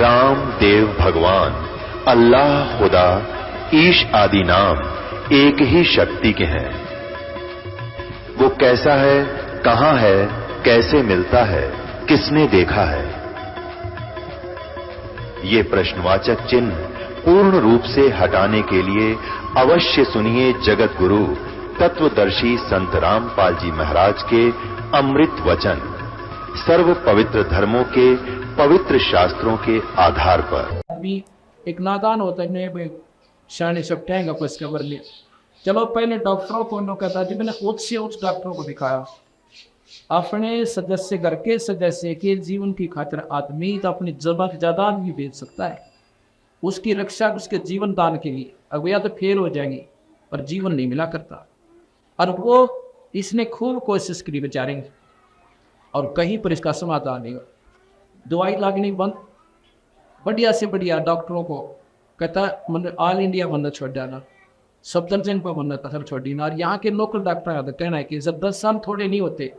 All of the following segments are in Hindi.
राम देव भगवान, अल्लाह खुदा, ईश आदि नाम एक ही शक्ति के हैं। वो कैसा है, कहां है, कैसे मिलता है, किसने देखा है? ये प्रश्नवाचक चिन्ह पूर्ण रूप से हटाने के लिए अवश्य सुनिए जगत गुरु तत्वदर्शी संत रामपाल जी महाराज के अमृत वचन, सर्व पवित्र धर्मों के पवित्र शास्त्रों के आधार पर। अभी एक नादान होता है, शाने सब टैंग आपस खबर लिया। चलो पहले डॉक्टरों को उन्होंने कहता जी मैंने खुद से उस डॉक्टरों को दिखाया, अपने सदस्य घर के सदस्य के जीवन की खातिर आदमी तो अपनी जबान जायदाद भी बेच सकता है, उसकी रक्षा उसके जीवन दान के लिए। अब या तो फेल हो जाएंगे पर जीवन नहीं मिला करता, और वो इसने खूब कोशिश करी बेचारे, और कहीं पर इसका समाधान नहीं। दवाई लागनी बंद, बढ़िया से बढ़िया डॉक्टरों को कहता मतलब ऑल इंडिया बनना छोड़ जाना, सफदरजंग पर बनना कसर छोड़ देना। और यहाँ के लोकल डॉक्टर का कहना है कि जब 10 साल थोड़े नहीं होते,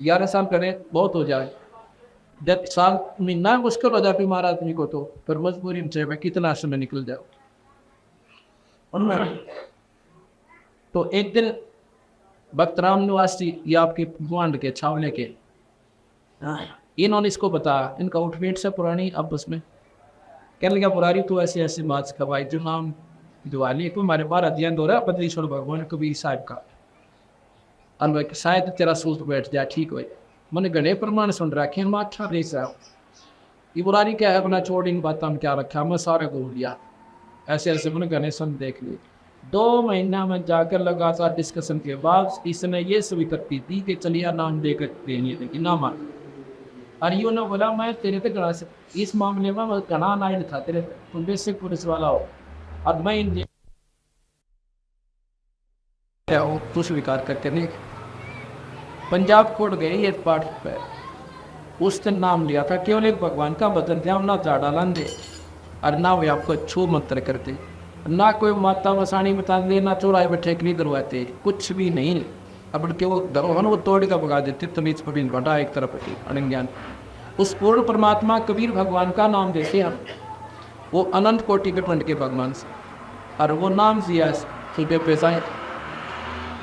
11 साल करें बहुत हो जाए, 10 साल महीना मुश्किल हो जाए बीमार आदमी को, तो फिर मजबूरी में मैं कितना समय निकल जाओ। तो एक दिन भक्त राम निवासी ये आपके भगवान के छावले के, इन्होंने इसको बताया, इनका उठवेट से पुरानी आपस में कहने लगा पुरानी तो ऐसे ऐसे बात खवाई जो नाम दिवाली को हमारे बार अध्ययन हो रहा है बद्रीश्वर भगवान कबीर साहब का, और शायद तेरा सूट बैठ जाए ठीक हो। मैंने गणे प्रमाण सुन रखे मैं अच्छा देख रहा हूँ, ये बुरारी क्या है अपना छोड़ इन बात हम क्या रखा, मैं सारे को लिया ऐसे ऐसे मैंने गणे सुन देख लिए। 2 महीना में जाकर लगातार डिस्कशन के बाद इसने ये स्वीकृति दी कि चलिए नाम देकर देनी है ना मान। और यूँ ने बोला मैं तेरे पे गणा से इस मामले में गणा नाइन था तेरे पे, तुम बेसिक पुलिस वाला हो और मैं इन तो स्वीकार करके नहीं। पंजाब कोर्ट गए ये पाठ पे, उस दिन नाम लिया था केवल एक भगवान का बदल दिया, ना झाड़ा लांदे और ना वे आपको छू मंत्र करते, ना कोई माता वसाणी बता दे, ना चौराहे पर ठेकनी करवाते, कुछ भी नहीं। अब के वो धरोहर वो तोड़ का भगा देते, तमीज पबीन बटा एक तरफ अनज्ञान। उस पूर्ण परमात्मा कबीर भगवान का नाम देते हम, वो अनंत कोटि के पंड के भगवान से, और वो नाम दिया सीधे पैसा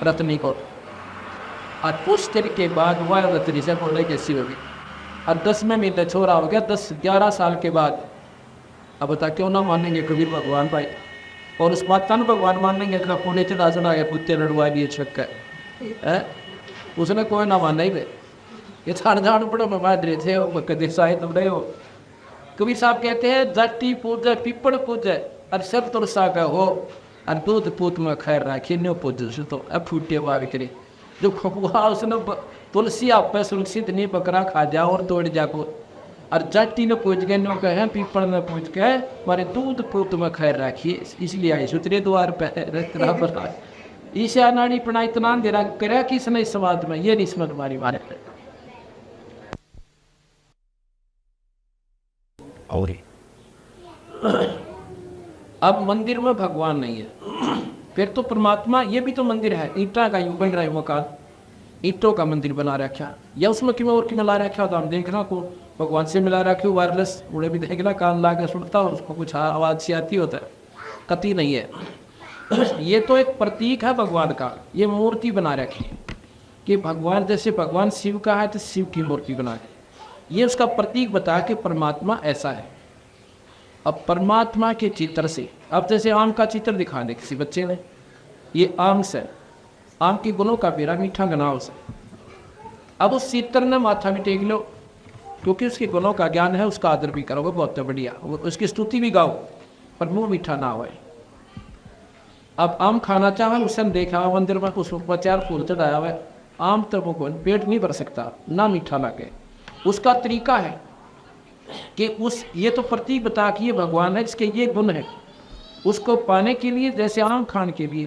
रत्नी को, और कुछ देर के बाद वह रत्नी से बोले कैसी होगी, और 10वें महीने छोरा हो गया, 10-11 साल के बाद। अब बता क्यों ना मानेंगे कबीर भगवान भाई, और उस बात तन भगवान मानेंगे कि पुणे चढ़ा चढ़ा गया कुत्ते लड़वा लिए छक्का है, उसने कोई ना माना ही। ये छाड़ झाड़ पड़ो मैं थे वो कदे साहे तुम रहे हो। कबीर साहब कहते हैं जाति पूजे पिपड़ पूजे और सब तुलसा का हो, और दूध पूत में खैर राखी नो पूज तो अब फूटे बाग करे जो खुआ उसने तुलसी आप सुरक्षित नहीं पकड़ा खा जाओ और तोड़ जाको, और जाति ने पूछ गए नो कहे पीपड़ ने पूछ के मारे दूध पूत में खैर राखिए, इसलिए आई सुतरे द्वार पर ईशा नाड़ी पढ़ा इतना दे रहा करा कि इसने इस समाज में ये निस्मत मारी मारे। और अब मंदिर में भगवान नहीं है, फिर तो परमात्मा ये भी तो मंदिर है, ईटा का यूं बन रहा है मकान, ईटों का मंदिर बना रखा, या उसमें क्यों और क्यों मिला रखा तो हम देखना को भगवान से मिला रखे वायरलेस उड़े भी देखना कान ला कर सुनता हो, उसको कुछ आवाज़ सी आती होता है, कति नहीं है। ये तो एक प्रतीक है भगवान का, ये मूर्ति बना रखी कि भगवान जैसे भगवान शिव का है तो शिव की मूर्ति बना है, ये उसका प्रतीक बता के परमात्मा ऐसा है। अब परमात्मा के चित्र से अब जैसे आम का चित्र दिखा दे किसी बच्चे ने, ये आम से आम के गुणों का बेरा मीठा गना उसे, अब उस चित्र ने माथा में टेक लो क्योंकि उसके गुणों का ज्ञान है, उसका आदर भी करोगे बहुत बढ़िया, उसकी स्तुति भी गाओ पर मुंह मीठा ना हो। अब आम खाना चाहे उसने देखा हुआ मंदिर में उसको 4 फूल चढ़ाया हुआ है, आम तो वो पेट नहीं भर सकता ना मीठा लगे, उसका तरीका है कि उस ये तो प्रतीक बता कि ये भगवान है जिसके ये गुण है, उसको पाने के लिए जैसे आम खाने के लिए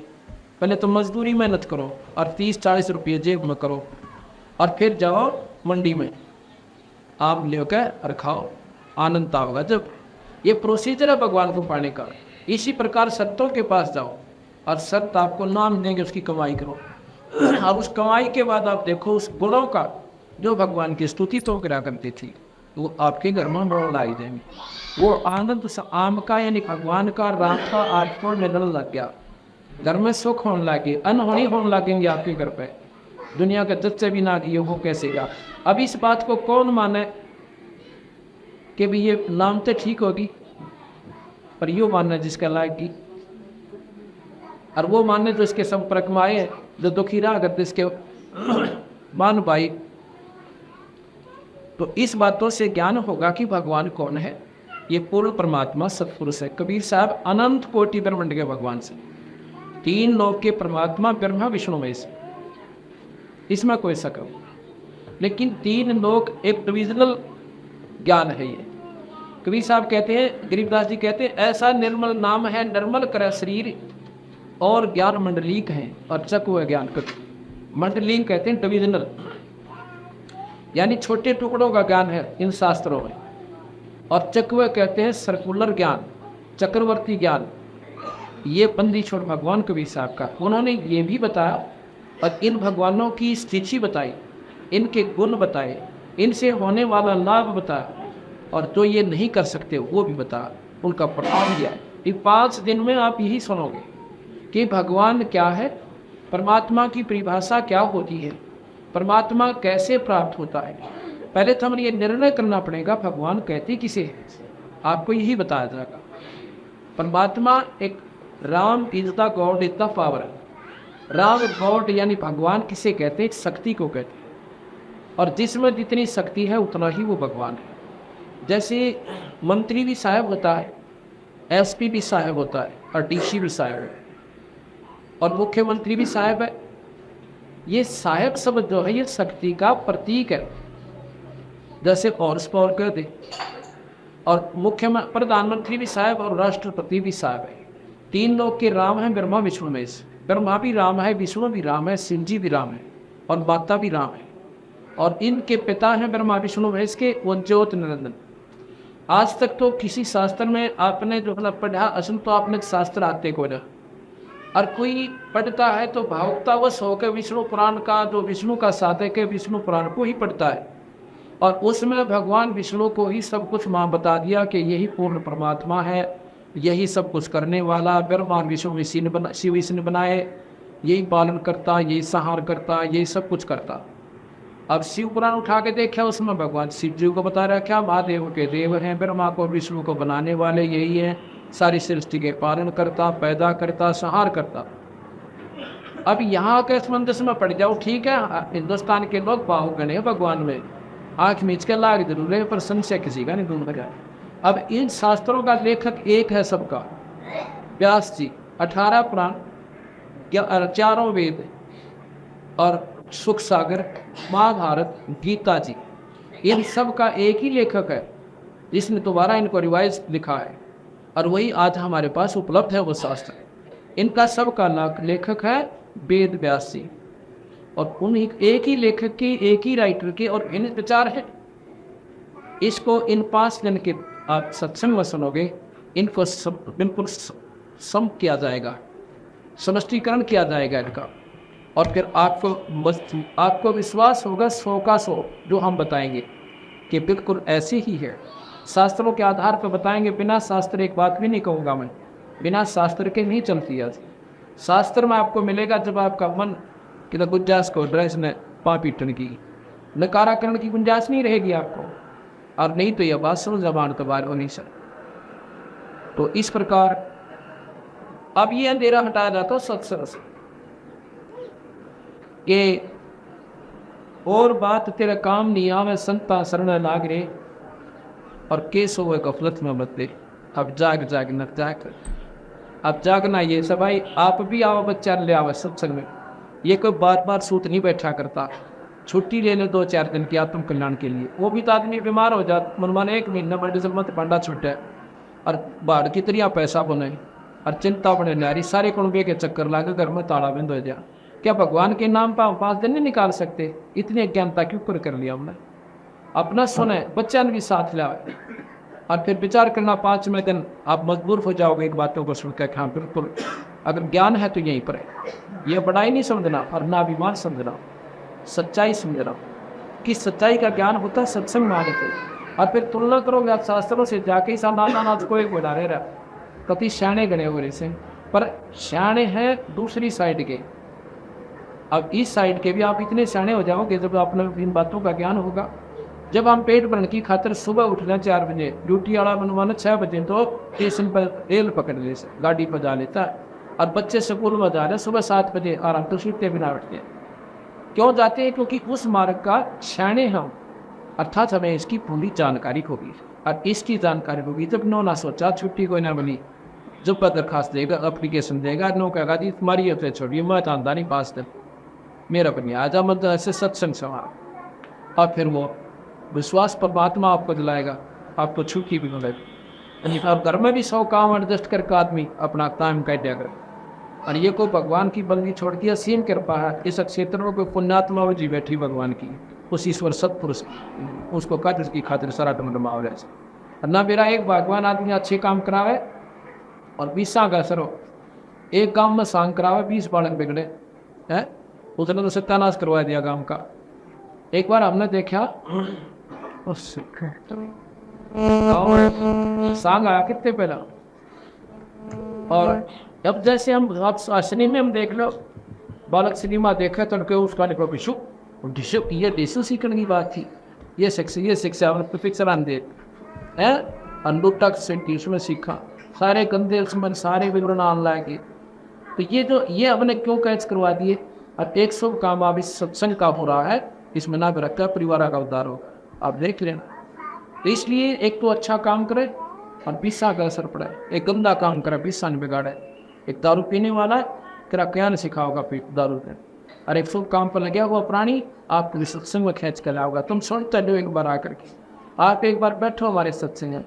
पहले तो मजदूरी मेहनत करो और 30-40 रुपये जेब में करो, और फिर जाओ मंडी में आम लेकर और खाओ, आनंद होगा। जब ये प्रोसीजर है भगवान को पाने का, इसी प्रकार संतों के पास जाओ और संत आपको नाम देंगे, उसकी कमाई करो, अब उस कमाई के बाद आप देखो उस गुणों का जो भगवान की स्तुति तो करा करती थी, वो आपके घर में मोड़ लाई जाएंगे। वो आनंद आम का यानी भगवान का राम का आपको मिलने लग गया, घर में सुख होने लगे, अनहोनी होने लगेंगे आपके घर पे, दुनिया के दस से भी ना दिए वो कैसे गा। अब इस बात को कौन माने कि भी ये नाम तो ठीक होगी, पर यो मानना जिसका लायक की, और वो मानने जो इसके संपर्क में आए, जो दुखी रहा अगर इसके मान पाई, तो इस बातों से ज्ञान होगा कि भगवान कौन है। ये पूर्ण परमात्मा सत्पुरुष है। कबीर साहब अनंत कोटि ब्रह्मांड के भगवान से, तीन लोक के परमात्मा ब्रह्मा विष्णु महेश, इसमें कोई शक नहीं। लेकिन तीन लोक एक डिविजनल ज्ञान है। ये कबीर साहब कहते हैं, गरीबदास जी कहते हैं, ऐसा निर्मल नाम है निर्मल कर शरीर और ज्ञान मंडलीक है और चक ज्ञान कर। मंडलीक कहते हैं डिविजनल, यानी छोटे टुकड़ों का ज्ञान है इन शास्त्रों में, और चकवे कहते हैं सर्कुलर ज्ञान, चक्रवर्ती ज्ञान। ये बंदी छोड़ भगवान कबीर साहब का, उन्होंने ये भी बताया और इन भगवानों की स्थिति बताई, इनके गुण बताए, इनसे होने वाला लाभ बताया, और जो ये नहीं कर सकते वो भी बताया, उनका प्रभाव दिया। ये 5 दिन में आप यही सुनोगे कि भगवान क्या है, परमात्मा की परिभाषा क्या होती है, परमात्मा कैसे प्राप्त होता है। पहले तो हमें ये निर्णय करना पड़ेगा भगवान कहते किसे है, आपको यही बताया जाएगा। परमात्मा एक Ram is the God is the power. Ram God यानी भगवान किसे कहते हैं, शक्ति को कहते हैं, और जिसमें जितनी शक्ति है उतना ही वो भगवान है। जैसे मंत्री भी साहब होता है, एसपी भी साहब होता है, और डीसी भी साहब है, और मुख्यमंत्री भी साहब है। ये साहब शब्द जो है ये शक्ति का प्रतीक है। जैसे हॉर्स पावर कहते, और मुख्य प्रधानमंत्री भी साहब और राष्ट्रपति भी साहब है। तीन लोग के राम हैं ब्रह्मा विष्णु महेश। ब्रह्मा भी राम है, विष्णु भी राम है, शिव जी भी राम है, और माता भी राम है, और इनके पिता हैं ब्रह्मा विष्णु महेश के वो ज्योत निरंजन। आज तक तो किसी शास्त्र में आपने जो मतलब पढ़ा, असल तो आपने शास्त्र आते को ना, और कोई पढ़ता है तो भावुकतावश होकर विष्णु पुराण का, जो विष्णु का साधक है, विष्णु पुराण को ही पढ़ता है, और उसमें भगवान विष्णु को ही सब कुछ माँ बता दिया कि यही पूर्ण परमात्मा है, यही सब कुछ करने वाला, ब्रह्मा विष्णु शिव इसी ने बनाए, यही पालन करता, यही संहार करता, यही सब कुछ करता। अब शिव पुराण उठा के देखा, उसमें भगवान शिव जी को बता रखा महादेव के देव हैं, ब्रह्मा को विष्णु को बनाने वाले यही है, सारी सृष्टि के पालन करता, पैदा करता, संहार करता। अब यहाँ के संबंध में पड़ जाओ, ठीक है, हिंदुस्तान के लोग भावुक गणे भगवान में, आँख मीच के लाग जरूर है, पर संशय किसी का नहीं दूर लगा। अब इन शास्त्रों का लेखक एक है सबका, व्यास जी, 18 पुराण, 4 वेद और सुख सागर, महाभारत, गीता जी, इन सब का एक ही लेखक है जिसने दोबारा इनको रिवाइज लिखा है, और वही आज हमारे पास उपलब्ध है वो शास्त्र। इनका सबका लेखक है वेद व्यास जी, और उन एक ही लेखक के, एक ही राइटर के और इन विचार है। इसको इन 5 दिन के आप सत्संग में सुनोगे, इनको सब बिल्कुल सम किया जाएगा, समष्टीकरण किया जाएगा इनका, और फिर आपको विश्वास होगा 100 का 100 जो हम बताएंगे कि बिल्कुल ऐसे ही है। शास्त्रों के आधार पर बताएंगे, बिना शास्त्र एक बात भी नहीं कहूँगा मैं, बिना शास्त्र के नहीं चलती है। शास्त्र में आपको मिलेगा जब आपका मन कि गुंजाइश को ड्रेस ने पापीटन की, नकाराकरण की गुंजाइश नहीं रहेगी आपको, और नहीं तो यह बात समझ जबान तो बार होनी सर। तो इस प्रकार अब ये अंधेरा हटाया जाता सत्संग से कि और बात तेरा काम नहीं आवे, संता शरण लाग रे, और केसो वे गफलत में मत दे। अब जाग जाग न जाग, अब जागना ये सब भाई, आप भी आओ, बच्चा ले आओ सत्संग में। ये कोई बार बार सूत नहीं बैठा करता, छुट्टी ले ले 2-4 दिन की आत्म कल्याण के लिए। वो भी तो आदमी बीमार हो जाता, मनमान 1 महीना बड़े मत पांडा छुटे, और बाहर की तरिया पैसा बने, और चिंता बने नारी, सारे कुणबे के चक्कर लागे, घर में ताला बंद हो जा। क्या भगवान के नाम पर 5 दिन नहीं निकाल सकते? इतनी अज्ञानता क्यों कर लिया हमने? अपना सुने, बच्चा ने भी साथ लाए, और फिर विचार करना 5वें दिन आप मजबूर हो जाओगे एक बातों को सुनकर। हाँ बिल्कुल, अगर ज्ञान है तो यहीं पर है। यह बड़ाई नहीं समझना और ना अभिमान समझना, सच्चाई समझना कि सच्चाई का ज्ञान होता है सत्संग में आने से। और फिर तुलना करोगे आप शास्त्रों से जाके इस अनाथ कोई बना रहे रहा कति श्याणे गणे हो रहे पर श्याणे हैं दूसरी साइड के। अब इस साइड के भी आप इतने श्याणे हो जाओगे जब आपने इन बातों का ज्ञान होगा। जब हम पेट भरने की खातिर सुबह उठना 4 बजे, ड्यूटी वाला बनवाना 6 बजे, तो स्टेशन पर रेल पकड़ ले गाड़ी पर जा लेता है। और बच्चे स्कूल में जा रहे सुबह 7 बजे आराम तो सीटते बिना उठते हैं। क्यों जाते हैं? क्योंकि उस मार्ग का श्याणे हम, अर्थात हमें इसकी पूरी जानकारी होगी। और इसकी जानकारी होगी जब नो ना सोचा छुट्टी कोई ना बनी, जब पर दरखास्त देगा, एप्लीकेशन देगा, नो कहेगा जी तुम्हारी अपने छोड़िए मैं जानता नहीं 5 दिन मेरा बनी आ जा, मतलब ऐसे सत्संग सवाल। और फिर वो विश्वास परमात्मा आपको दिलाएगा, आपको छुट्टी भी मिलेगी। अब घर में भी 100 काम एडजस्ट करके आदमी अपना टाइम काट दिया करे। और ये को भगवान की बंदी छोड़ दिया, सीम कृपा है इस क्षेत्र में कोई पुण्यात्मा जी बैठी भगवान की, उस ईश्वर सत्पुरुष उसको कद की खातिर सारा टमटमा हो जाए। ना मेरा एक भगवान आदमी अच्छे काम करावे और 20 का असर हो, एक गांव में सांग करावे 20 बालक बिगड़े हैं, उसने तो सत्यानाश करवा दिया गांव का। एक बार हमने देखा सांग आया कितने पहला, और अब जैसे हम सिनेमा में हम देख लो बालक सिनेमा देखा तो उसका निकलो पिशु ये देशों सीखने की बात थी, ये शिक्षा पिक्चर आंदे है अंडुटक से में सीखा सारे गंदे उसमें सारे विवरण आन लागे। तो ये जो ये हमने क्यों कैच करवा दिए। अब 100 काम अब इस सत्संग का हो रहा है, इसमें ना भी रखा परिवार का उद्धार हो, आप देख लेना। तो इसलिए एक तो अच्छा काम करे और 20 का असर पड़े, एक गंदा काम करे 20 नहीं बिगाड़े। एक दारू पीने वाला है तेरा क्या नहीं सिखाओगा दारू ने, और एक शुभ काम पर लगे हुआ प्राणी आपको सत्संग में खींच कर लाओगा। तुम सुनते हो एक बार आकर के, आप एक बार बैठो हमारे सत्संग में,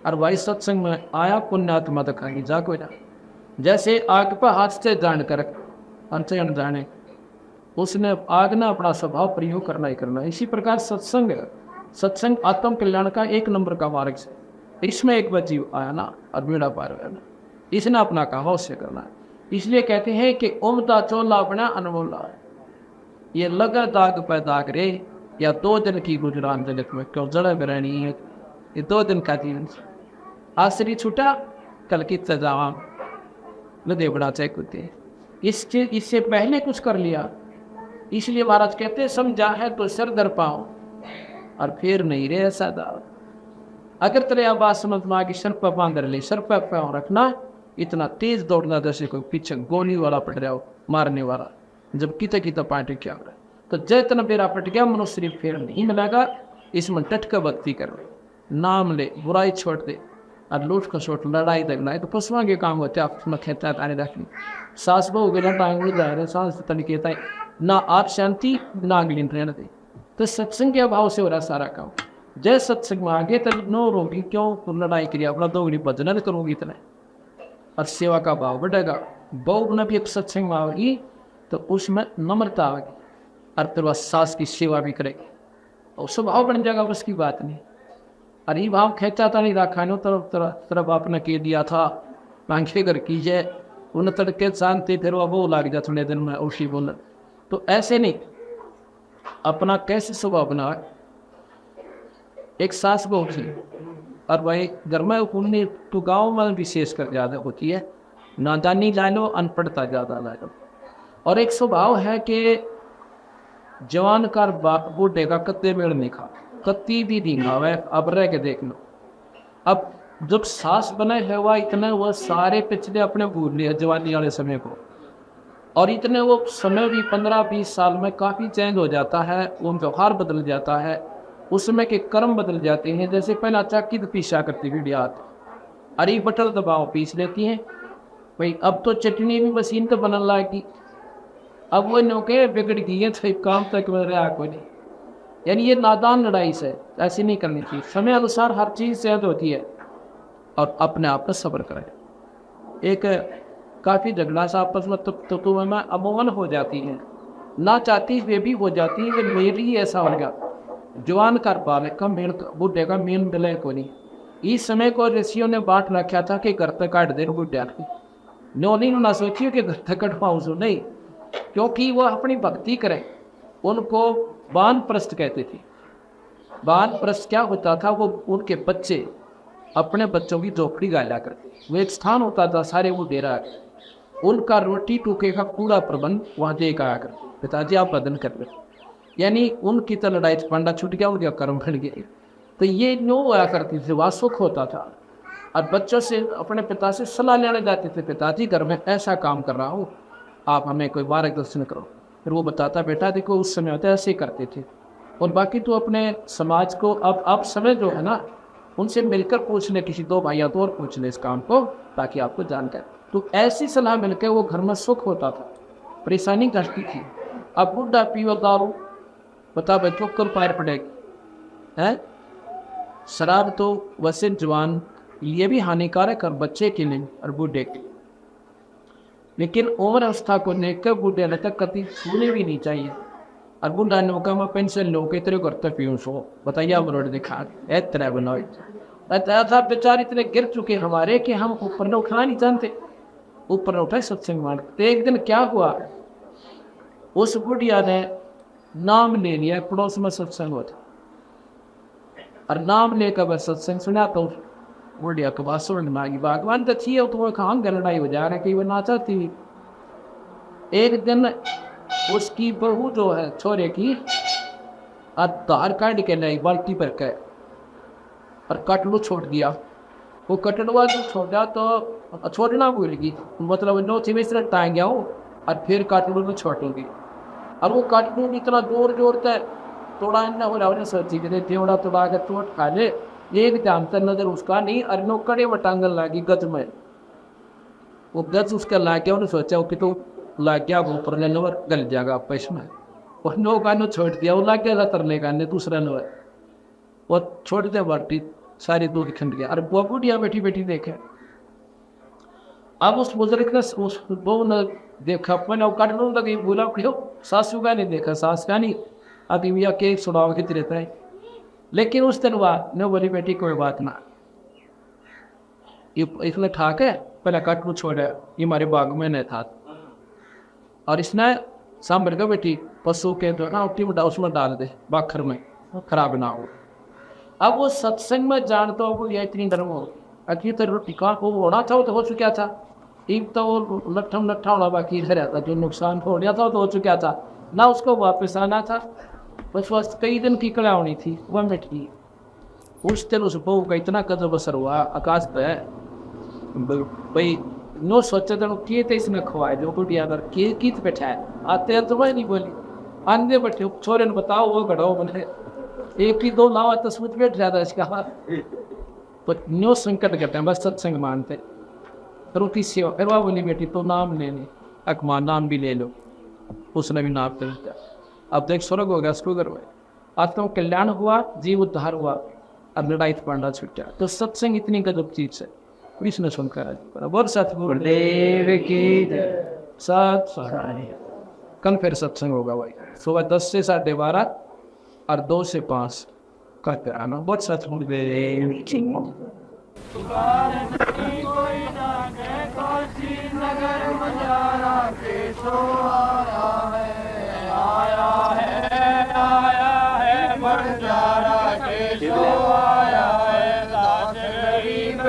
और वही सत्संग में आया पुण्यात्मा दिखाएंगी जा कोई ना। जैसे आग पर हाथ से जान कर अंत जाने, उसने आग ना अपना स्वभाव प्रयोग करना ही करना। इसी प्रकार सत्संग आत्म कल्याण का 1 नंबर का मार्ग से, इसमें एक बार जीव आया ना और बेड़ा पार हुआ ना, इसने अपना काम अवश्य करना है। इसलिए कहते हैं कि उमदा चोला बना अनमोला, ये लगा दाग पे दाग रे या 2 दिन की गुजरान जगत में क्यों जड़ा रहनी है, ये 2 दिन का जीवन। आश्री छूटा कल की सजावा नदे बड़ा चाहे कुत्ते, इससे पहले कुछ कर लिया। इसलिए महाराज कहते हैं समझा है तो सर दर पाओ और फिर नहीं रे ऐसा दाव। अगर तेरे बात समझ में आ कि सर पर बांध ले, सर पर पाँव रखना, इतना तेज दौड़ना जैसे कोई पीछे गोली वाला पट रहा हो मारने वाला, जब किते किते पाटे क्या हो रहा है। तो जैतना बेरा पट गया मनुष्य फिर नहीं मिलेगा। इसमें टटका भक्ति कर ले, नाम ले, बुराई छोड़ दे, और लूट का छोट लड़ाई लगना है तो पशुओं के काम होते हैं। आप खेता ताने रखनी सास बहु गया टांग जा रहे सांस तनिकेता ना आप शांति ना अगली रहने दे। तो सत्संग के अभाव से हो रहा सारा काम। जय सत्संग में आगे तक नो रोगी क्यों लड़ाई करिए, अपना दोगुनी भजन करोगी इतना, और सेवा का भाव बढ़ेगा। बहु न भी एक सत्संग में आएगी तो उसमें नम्रता आएगी, और फिर वह सास की सेवा भी करेगी और स्वभाव बन जाएगा, उसकी बात नहीं। अरे भाव खेचा था नहीं रखा नो तरफ आपने कह दिया था मांगे कर कीजिए, उन तड़के शांति फिर वो लग जाए थोड़े दिन में उसी बोल। तो ऐसे नहीं, अपना कैसे स्वभाव बना। एक सास बहू थी और वही घर में उन्हें तो गाँव में विशेष कर ज़्यादा होती है, नादानी ला लो अनपढ़ता ज़्यादा ला लो। और एक स्वभाव है कि जवान कर बूढ़े का कत्ते मेड़ नहीं खा, कत्ती भी नहीं खावे, अब रह के देख लो। अब जब सास बने हुआ इतने वह सारे पिछले अपने भूल लिया जवानी वाले समय को, और इतने वो समय भी 15-20 साल में काफ़ी चेंज हो जाता है, वो व्यवहार बदल जाता है, उसमें के कर्म बदल जाते हैं। जैसे पहला चाकी तो पीसा करती थी हाथ, अरे बटल दबाव पीस लेती हैं भाई। अब तो चटनी भी मशीन तो बनने लगी, अब वो नौके बिगड़ गई है तो काम तक बन रहा कोई नहीं। यानी ये नादान लड़ाई से ऐसी नहीं करनी चाहिए। समय अनुसार हर चीज़ चेंज होती है, और अपने आप पर सब्र करें। एक काफ़ी झगड़ा सा आपस में तो में अमूमन हो जाती है, ना चाहती वे भी हो जाती है। मेरी ही ऐसा हो गया, जवान कर पा रहे कम मेल बूढ़े का मेन मिले को नहीं। इस समय को ऋषियों ने बांट रखा था कि घर तक काट दे बूढ़े की, नो नहीं ना सोचिए कि घर तक कट पाऊँ सो नहीं, क्योंकि वो अपनी भक्ति करें। उनको बान प्रस्त कहते थे, वानप्रस्थ क्या होता था, वो उनके बच्चे अपने बच्चों की झोपड़ी गाला करते। वो एक स्थान होता था, सारे वो डेरा है, उनका रोटी टूके का पूरा प्रबंध वहाँ दे आया करते। पिताजी आप बदन कर रहे, यानी उनकी तो लड़ाई पंडा छूट गया, उनके कर्म बढ़ गए। तो ये न्यू हुआ करती थी, वहाँ सुख होता था। और बच्चों से अपने पिता से सलाह लेने जाते थे, पिताजी घर में ऐसा काम कर रहा हूँ, आप हमें कोई मार्गदर्शन करो। फिर वो बताता, बेटा देखो उस समय होता है ऐसे ही करते थे, और बाकी तो अपने समाज को अब समय जो है ना, उनसे मिलकर पूछ ले, किसी दो भाइयों तो और पूछ ले इस काम को, ताकि आपको जानकारी। तो ऐसी सलाह मिलकर वो घर में सुख होता था, परेशानी घटती थी। अब बुढ़ा पीओ दारू, बता बच्चों कर पैर पड़ेगी है। शराब तो वैसे जवान लिए भी हानिकारक और बच्चे के लिए और बूढ़े के लिए, लेकिन उम्र अवस्था को लेकर बूढ़े ने तक कभी छूने भी नहीं चाहिए। और बूढ़ा ने कहा मैं पेंशन लो के तेरे करते पीऊँ सो, बताइए अब रोड दिखा तरह बनाओ। था बेचारे इतने गिर चुके हमारे कि हम ऊपर न उठा नहीं जानते, ऊपर न उठाए सत्संग मान। तो एक दिन क्या हुआ, उस बुढ़िया ने नाम ले लिया, पड़ोस में सत्संग होता, और नाम लेकर वह सत्संग सुना। तो बुढ़िया के पास सुन मांगी, भगवान तो थी तो कहाँ लड़ाई हो जा रहा है कि वो नाचा थी। एक दिन उसकी बहू जो है छोरे की धार काट के लाई बाल्टी पर के और कटलू छोड़ दिया। वो कटलुआ जो छोड़ा तो छोड़ना भूल गई, मतलब नो थी मिश्र टांग गया हो और फिर कटलू में छोड़ूंगी। और वो कटलू इतना जोर जोर से तोड़ा ना हो रहा, सोची कि थोड़ा तोड़ा के चोट खा ले, एक जानता नजर उसका नहीं। और नो कड़े वटांगन लागी गज में, वो गज उसका ला गया, उन्हें सोचा कि तो लाग गया वो ऊपर ले नवर गल जाएगा पैसे में, और नो का नो छोड़ दिया, वो लाग गया तरने का दूसरा नवर, वो छोड़ दे बाल्टी सारी दूध खंड गया। अरे बुआ बुढ़िया बैठी बैठी देखे। अब उस बुजुर्ग ने उस बहू ने देखा, मैंने काट लूँ लगी, बोला क्यों, सासू का नहीं देखा, सास का नहीं, अभी भैया के सुनाव कित रहता है। लेकिन उस दिन बाद न बोली बेटी कोई बात ना, ये इसने ठाक है पहले काट लू छोड़ा, ये हमारे बाग में नहीं था। और इसने सांभर का बेटी पशु के जो ना उठी में उसमें डाल दे बाखर में, खराब ना हो। अब वो सत्संग में जानता हो वो इतनी डर हो, अभी तो रोटी का वो होना था तो हो चुका था, एक तो वो लट्ठम लट्ठा होना बाकी रह था, जो नुकसान हो गया था तो हो चुका था ना, उसको वापस आना था। बस बस कई दिन की कला होनी थी, वह मिट गई। उस दिन उस बहू का इतना कदम असर हुआ आकाश पे, भाई नो सोचे तो किए थे इसने खवाए जो बुढ़िया अगर किए कित बैठा है, आते हैं तो वह नहीं बोली, आंधे बैठे छोरे ने बताओ वो घड़ो बने, एक ही दो लावा तो सोच बैठ रहा था इसका। तो न्यो संकट करते हैं बस सत्संग मानते, रोटी सेवा। फिर वह बोली बेटी तो नाम ले ले, अकमान नाम भी ले लो, उसने भी नाम ले लिया। अब देख स्वर्ग हो गया उसको घर में, आत्मा कल्याण हुआ, जीव उद्धार हुआ, अब लड़ाई पांडा छुटा। तो सत्संग इतनी गजब चीज है, कृष्ण सुनकर बोल सतगुरुदेव की सत। कल फिर सत्संग होगा भाई, सुबह 10 से 12:30 और 2 से 5 कहते आना। बहुत सतगुरुदेव की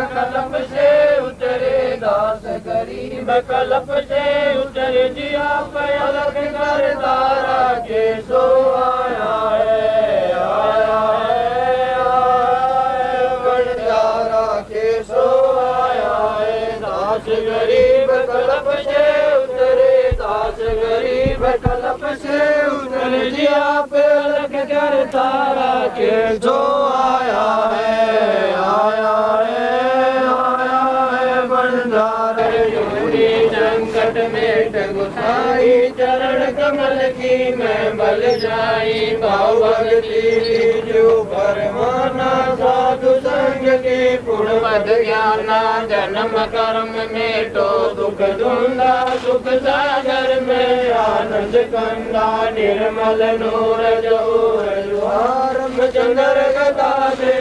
कलप से उतरे दास गरीब, कलप से उतरे जिया पे अलग कर तारा के सो आया है, आया है, बंजारा के सो आया है। दास गरीब कलप से उतरे, दास गरीब कलप से उतरे जिया पे अलग कर तारा के सो आया है, आया है, संकट में गुसाई चरण कमल की मैं बल जाई, भाव भक्ति जो परमाना साधु संग की पुण्य पद ज्ञाना, जन्म कर्म में तो दुख धुंधा, सुख सागर में आनंद कंदा, निर्मल नूर जोहारम चंद्र गदा से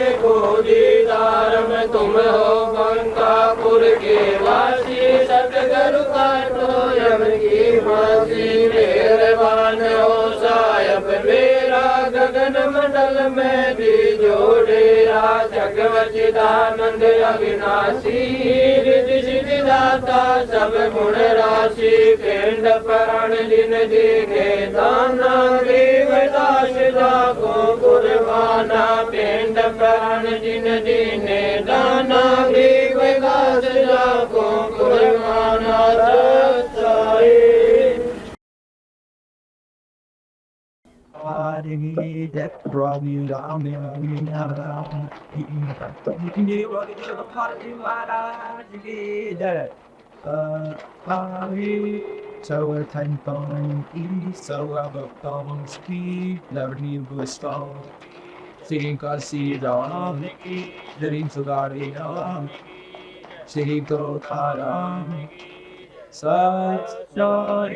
दीदार में तुम हो बंकापुर के वासी, सतगुरु का तो यम की फांसी, मेहरबान हो साहिब मेरा गगन मंडल में दी पिता जगवचिदानंद अविनाशी रिद्धि सिद्धि दाता सब गुण राशि पिंड प्राण जिन दीने दाना ग्रीव दास जाको कुर्बाना पिंड प्राण जिन दीने दाना ग्रीव दास जाको कुर्बाना सच्चाई that brought you down there. You can get it right to the pot. You get that. So a time phone, so I got on speed, never knew who was stone. Seeing I see it on, the rings of God, seeing go hard on, such joy.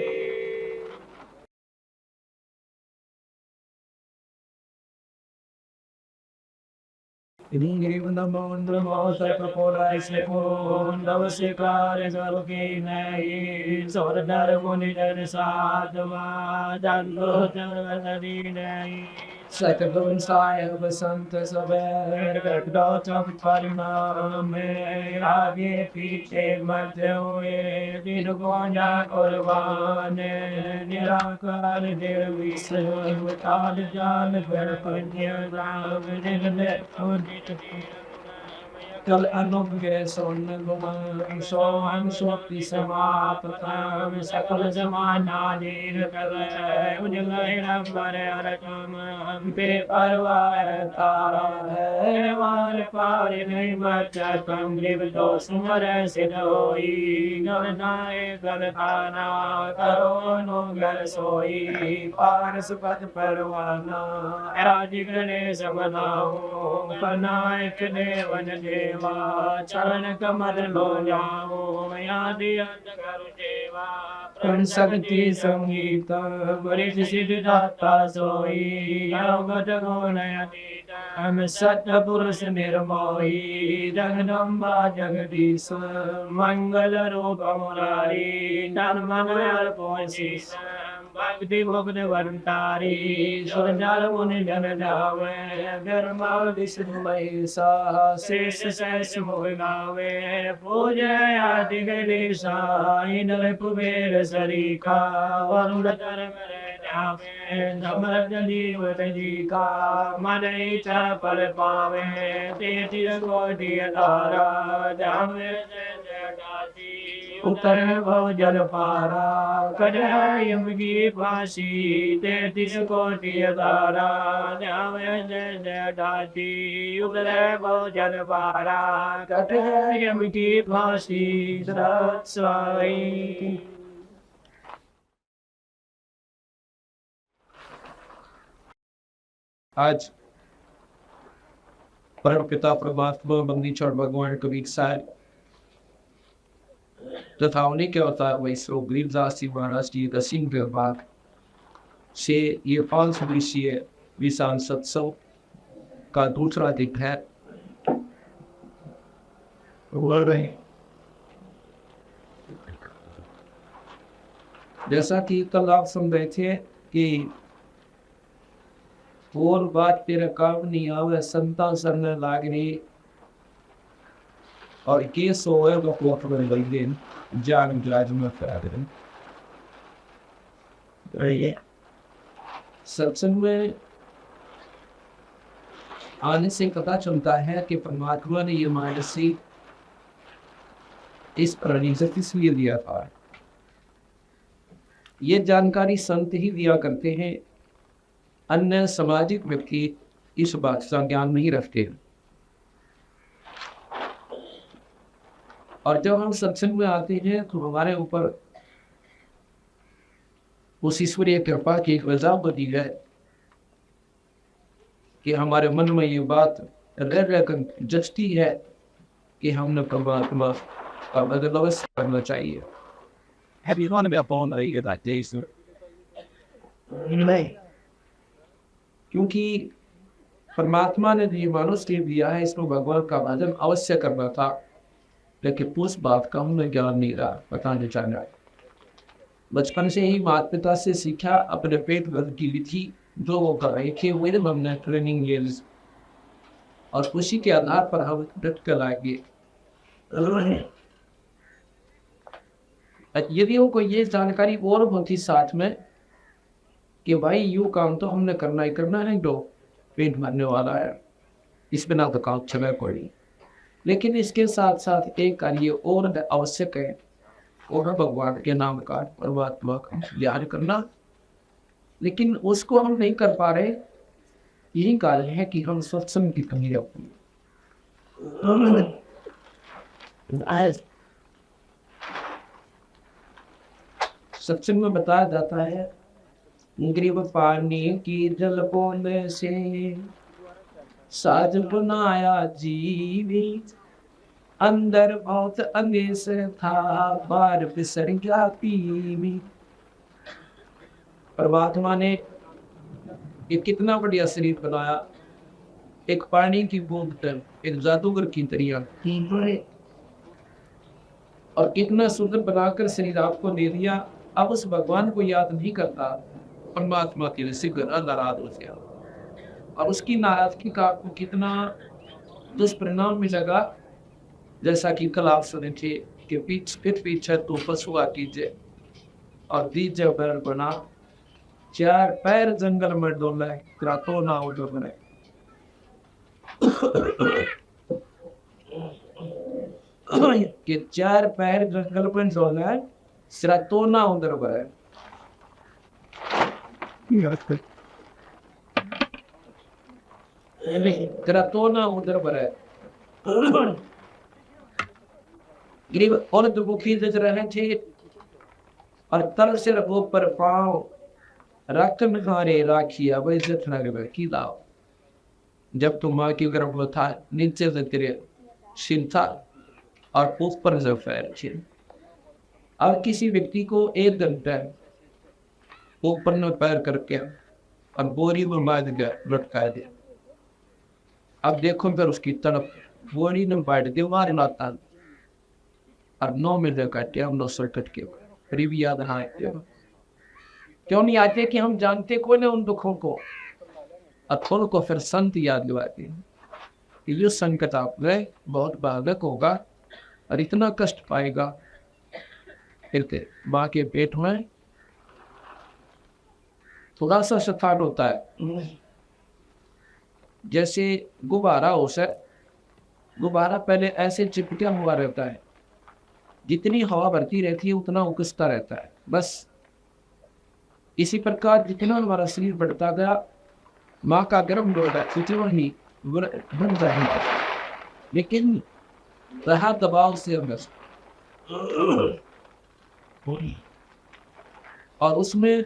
Even the moon, the most I propose, I say, oh, no secret is okay, so the other one is sad, the one it's like a blue sky of a Santa's of a daughter of Parima, may I be featured my way, did go on or one, and Niraka, there we say, with all the John, where put near ground, within the net. Kal anubge son goma so हम सोती समापता सकल जमाना दीर करे उजले नंबरे अरकम पे परवार तारा है वार पार नहीं बचा कम लिव दो सुमर सिद्धोई गलनाए गलखाना करो नो गल सोई पार सुपथ परवाना राजिगने सबनाओ पनायक देवन देव चरण कमल लो जाओ यादि अंधकार देवा प्रण शक्ति संगीत बरिष सिद्धाता सोई अवगत गुण अतीत हम सत्य पुरुष निर्मोही जगदम्बा जगदीश मंगल रूप मुरारी धर्ममय पोषिष भक्ति मुक्त वरतारी सुरजल मुनि जन जावे धर्माल विष्णुमय सा शेष शेष भोगावे पूजय आदि गणेशा इंद्र कुबेर सरीखा वरुण धर्म जावे नमर जीव जी का मन इच्छा पर पावे तेज कोटि तारा जावे उत्तर भव जल पारा कड़यम की फांसी तेतीस कोटि तारा जावे जय डाटी उत्तर भव जल पारा कड़यम की फांसी सत्साई। आज परम पिता परमात्मा बंदी चढ़ भगवान कबीर साहब तथा उन्हीं के अवतार वैष्णव गरीबदास जी महाराज जी का सिंह विभाग से ये 5 दिवसीय विशाल सत्संग का दूसरा दिन है। जैसा कि कल आप समझ रहे थे कि और बात तेरा काम नहीं आवे संता सरने लागनी और के सोए को कोट में लगे जान जाज में फैले ये सत्संग में आने से पता चलता है कि परमात्मा ने ये मानसी इस प्राणी से इसलिए दिया था। ये जानकारी संत ही दिया करते हैं, अन्य सामाजिक व्यक्ति इस बात का ज्ञान नहीं रखते। और जब हम सत्संग में आते हैं तो हमारे ऊपर उस ईश्वरीय कृपा की एक वजह बनी है कि हमारे मन में ये बात रह रहकर जचती है कि हमने परमात्मा का बंदोबस्त करना चाहिए। क्योंकि परमात्मा ने जो मानव शरीर दिया है इसमें भगवान का भजन अवश्य करना था, लेकिन उस बात का हमें ज्ञान नहीं रहा, पता नहीं चल रहा। बचपन से ही माता पिता से सीखा अपने पेट भर की विधि जो वो कर रहे थे, हमने ट्रेनिंग और उसी के आधार पर हम डट कर आएंगे। यदि उनको ये जानकारी और होती साथ में कि भाई यूँ काम तो हमने करना ही करना है, दो पेट भरने वाला है, इस बिना तो काम चले कोई। लेकिन इसके साथ साथ एक कार्य और आवश्यक है, और भगवान के नाम का परमात्मा का ध्यान करना, लेकिन उसको हम नहीं कर पा रहे। यही कारण है कि हम सत्संग की कमी रखते हैं। सत्संग में बताया जाता है, ग्रीब पानी की जल बूंद से साज बनाया जीवित, अंदर बहुत अंदेश था बार बिसर गया पीवी। परमात्मा ने ये कितना बढ़िया शरीर बनाया, एक पानी की बूंद पर एक जादूगर की तरह, और कितना सुंदर बनाकर शरीर आपको दे दिया। अब उस भगवान को याद नहीं करता, परमात्मा के लिए सिर्फ नाराज हो गया, और उसकी नाराजगी का आपको कितना दुष्परिणाम मिलेगा। जैसा कि कल आप सुने थे कि पीछे तो पशुआ कीजिए और दीजिए बैल बना, चार पैर जंगल में डोले तो ना उधर बने। कि चार पैर जंगल में डोले सिरा तो ना उधर बने। तेरा तो ना उधर बने। गरीब और दुखी नजर रहे थे, और तल से रखो पर पाओ रक्त निखारे राखिया वही जतना की लाओ। जब तुम माँ की गर्भ में था, नीचे से तेरे सिर था और ऊपर से पैर थे। अब किसी व्यक्ति को एक घंटा ऊपर में पैर करके और बोरी में बांध कर लटका दे। अब देखो फिर उसकी तरफ बोरी में बैठ दे मारे लाता, और 9 मिनट काटे हम 9 कट के फिर भी याद ना आते। क्यों नहीं आते कि हम जानते कौन है उन दुखों को, और थोड़ा को फिर संत याद दिलाते हैं कि ये संकट आप में बहुत बाधक होगा और इतना कष्ट पाएगा। फिर माँ के पेट में थोड़ा सा स्थान होता है, जैसे गुब्बारा हो सर, गुब्बारा पहले ऐसे चिपका हुआ रहता है, जितनी हवा भरती रहती है उतना उकसता रहता है। बस इसी प्रकार जितना हमारा शरीर बढ़ता गया, माँ का गर्भ बढ़ता है उतना ही बढ़ जाएगा, लेकिन रहा दबाव से बस। और उसमें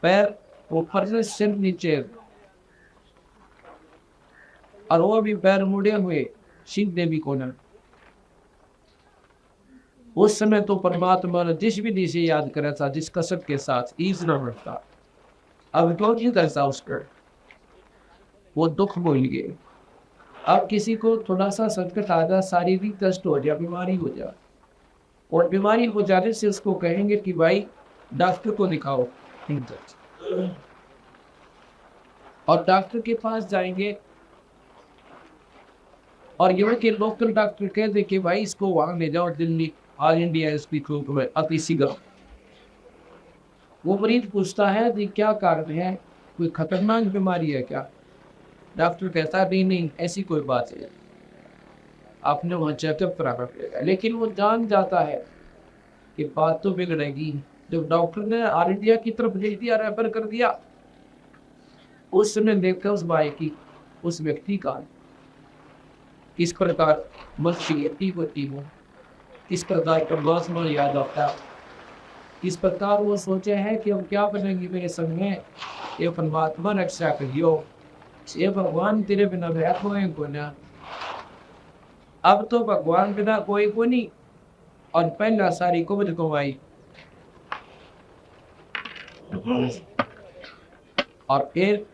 पैर ऊपर से सिर नीचे, और वो भी पैर मुड़े हुए सीधे भी कोना। उस समय तो परमात्मा ने जिस विधि से याद करा था, जिस कसक के साथ ईज न बढ़ता, अब तो नहीं करता उसका, वो दुख भूल गए। अब किसी को थोड़ा सा संकट आ जाए, शारीरिक कष्ट हो जाए, बीमारी हो जाए, और बीमारी हो जाने से उसको कहेंगे कि भाई डॉक्टर को दिखाओ, और डॉक्टर के पास जाएंगे और यहाँ के लोकल डॉक्टर कह दे कि भाई इसको वहां ले जाओ दिल्ली ऑल इंडिया इंस्टीट्यूट में अति शीघ्र। वो मरीज पूछता है कि क्या कारण है, कोई खतरनाक बीमारी है क्या? डॉक्टर कहता है नहीं ऐसी कोई बात है, आपने वहाँ चेकअप कराना पड़ेगा। लेकिन वो जान जाता है कि बात तो बिगड़ेगी। जब डॉक्टर ने ऑल इंडिया की तरफ भेज दिया, रेफर कर दिया, उस समय देखा उस भाई की, उस व्यक्ति का किस प्रकार मच्छी होती हो, किस प्रकार का बस में याद आता है, किस प्रकार वो सोचे हैं कि हम क्या बनेंगे मेरे संग में, ये परमात्मा रक्षा करियो, ये भगवान तेरे बिना बैठ हुए को ना। अब तो भगवान बिना कोई को नहीं, और पहला सारी कुबज कमाई, और फिर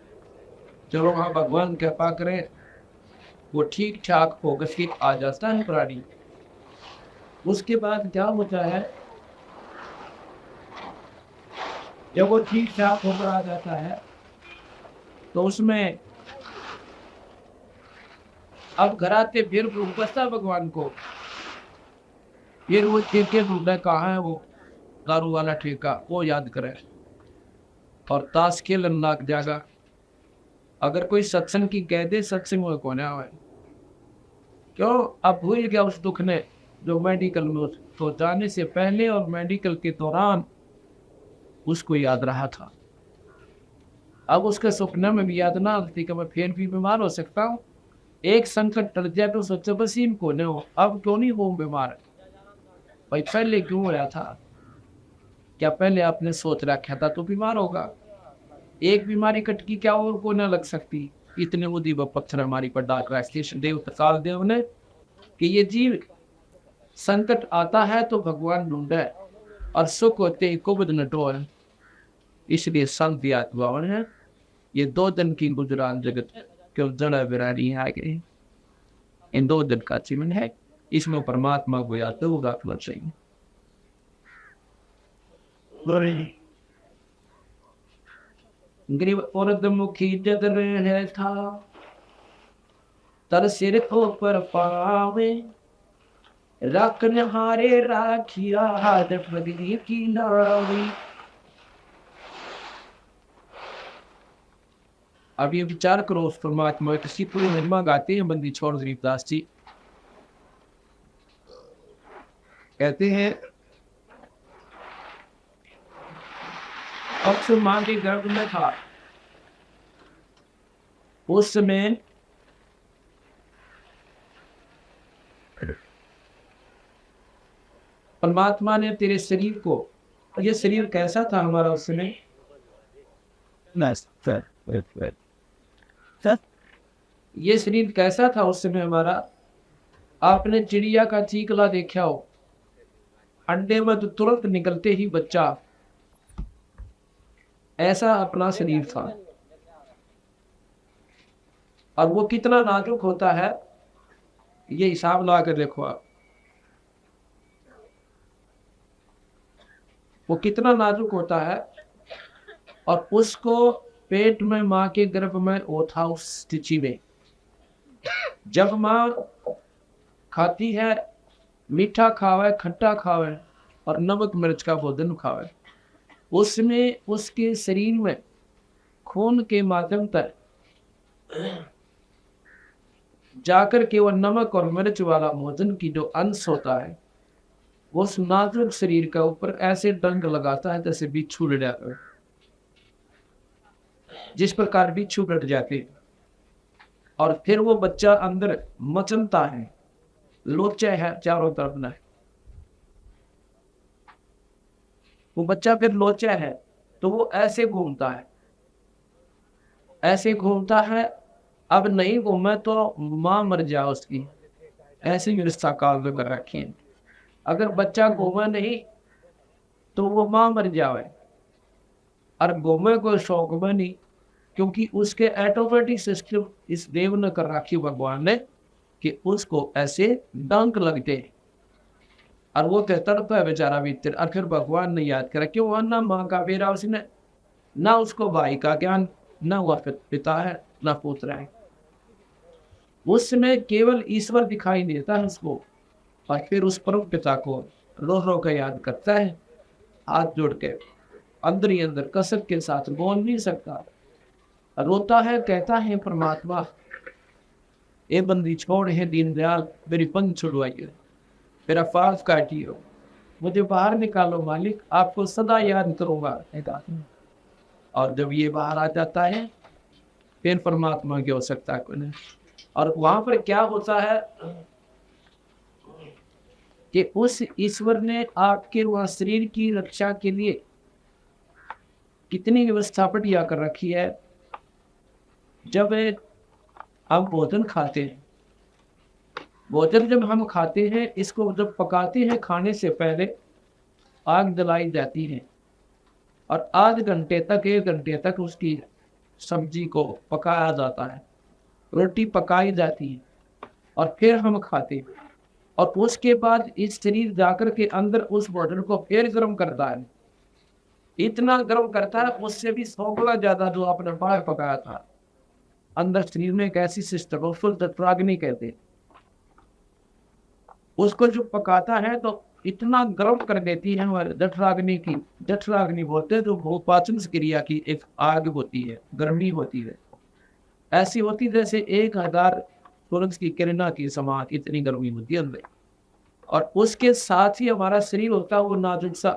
चलो हाँ भगवान कृपा करें वो ठीक ठाक होकर फिर आ जाता है प्राणी। उसके बाद क्या होता है, जब वो ठीक ठाक होकर आ जाता है तो उसमें अब घर आते फिर बसता भगवान को, फिर वो ठेके ढूंढे कहाँ है वो दारू वाला ठेका, वो याद करे और ताश खेलन लाग जाएगा। अगर कोई सत्संग की कह दे सत्संग में कौन आवे, क्यों अब भूल गया उस दुख ने जो मेडिकल में तो जाने से पहले और मेडिकल के दौरान उसको याद रहा था। अब उसके सपने में भी याद ना आती कि मैं फिर भी बीमार हो सकता हूँ। एक संकट टल जाए तो सोचे बस इन को नहीं हो, अब क्यों नहीं हो बीमार भाई, पहले क्यों हो रहा था, क्या पहले आपने सोच रखा था तो बीमार होगा। एक बीमारी कटकी क्या और को ना लग सकती, इतने उदी पत्थर हमारी पर डाल रहा है देव तकाल देव ने कि ये जीव संकट आता है तो भगवान ढूंढे और सुख होते ही कुबद न टोल। इसलिए संत आत्मा है ये 2 दिन की गुजरान जगत क्यों जड़ा बिरानी आ गई, इन 2 दिन का जीवन है, इसमें परमात्मा को याद तो रखना चाहिए। गरीब औरत मुखी जद रह था तर सिर को पर पावे रखने हारे राखिया हाथ पगली की नावी। अब ये विचार करो उस परमात्मा किसी पूरी महिमा गाते हैं बंदी छोड़ गरीबदास जी, कहते हैं अक्सर मां के गर्भ में था उस समय परमात्मा ने तेरे शरीर को, ये शरीर कैसा था हमारा उस समय, ये शरीर कैसा था उस समय हमारा। आपने चिड़िया का चीकला देखा हो, अंडे में तो तुरंत निकलते ही बच्चा, ऐसा अपना शरीर था। और वो कितना नाजुक होता है ये हिसाब लगा कर देखो आप, वो कितना नाजुक होता है। और उसको पेट में माँ के गर्भ में वो था उस स्थिति में, जब माँ खाती है मीठा खावे खट्टा खावे और नमक मिर्च का भोजन खावे, उसमें उसके शरीर में खून के माध्यम तक जाकर के वो नमक और मिर्च वाला भोजन की जो अंश होता है उस नाजुक शरीर का ऊपर ऐसे डंक लगाता है जैसे बिच्छू लड़ जाता है, जिस प्रकार बिच्छू लड़ जाते हैं। और फिर वो बच्चा अंदर मचलता है, लोचा है चारों तरफ ना, वो बच्चा फिर लोचा है तो वो ऐसे घूमता है, ऐसे घूमता है। अब नहीं घूमे तो मां मर जाए उसकी, ऐसे व्यवस्था काल में कर रखी है। अगर बच्चा घूमे नहीं तो वो मां मर जाए, और घूमे को शौक में नहीं, क्योंकि उसके ऑटोमेटिक सिस्टम इस देव ने कर रखी भगवान ने कि उसको ऐसे डंक लगते और वो तड़पता है बेचारा भीतर। और फिर भगवान ने याद करा कि वो ना माँ का बेरा उसने, ना उसको भाई का ज्ञान, ना वह पिता है ना पुत्र है, उसमें केवल ईश्वर दिखाई देता है उसको। और फिर उस परम पिता को रो रो कर याद करता है, हाथ जोड़ के अंदर ही अंदर कसरत के साथ, बोल नहीं सकता, रोता है, कहता है परमात्मा ए बंदी छोड़ है दीनदयाल, मेरी पंख छुड़वाइए, मेरा फार्स काटिए, मुझे बाहर निकालो मालिक, आपको सदा याद करूंगा। और जब ये बाहर आ जाता है फिर परमात्मा की हो सकता है। और वहां पर क्या होता है कि उस ईश्वर ने आपके वह शरीर की रक्षा के लिए कितनी व्यवस्था बढ़िया कर रखी है। जब हम भोजन खाते हैं, भोजन जब हम खाते हैं, इसको जब पकाते हैं खाने से पहले आग जलाई जाती है और आध घंटे तक 1 घंटे तक उसकी सब्जी को पकाया जाता है, रोटी पकाई जाती है और फिर हम खाते हैं। और उसके बाद इस शरीर जाकर के अंदर उस भोजन को फिर गर्म करता है, इतना गर्म करता है उससे भी 100 गुना ज्यादा जो आपने बाहर पकाया था। अंदर शरीर में एक ऐसी सिस्टम है, उसको जठराग्नि कहते हैं। उसको जो पकाता है तो इतना गर्म कर देती है हमारे जठराग्नि की, जठराग्नि बोलते हैं, जो भोपाचन क्रिया की एक आग होती है, गर्मी होती है, ऐसी होती जैसे 1000 सूरज की किरणा की समान इतनी गर्मी होती है अंदर। और उसके साथ ही हमारा शरीर होता है वो नाजुक सा।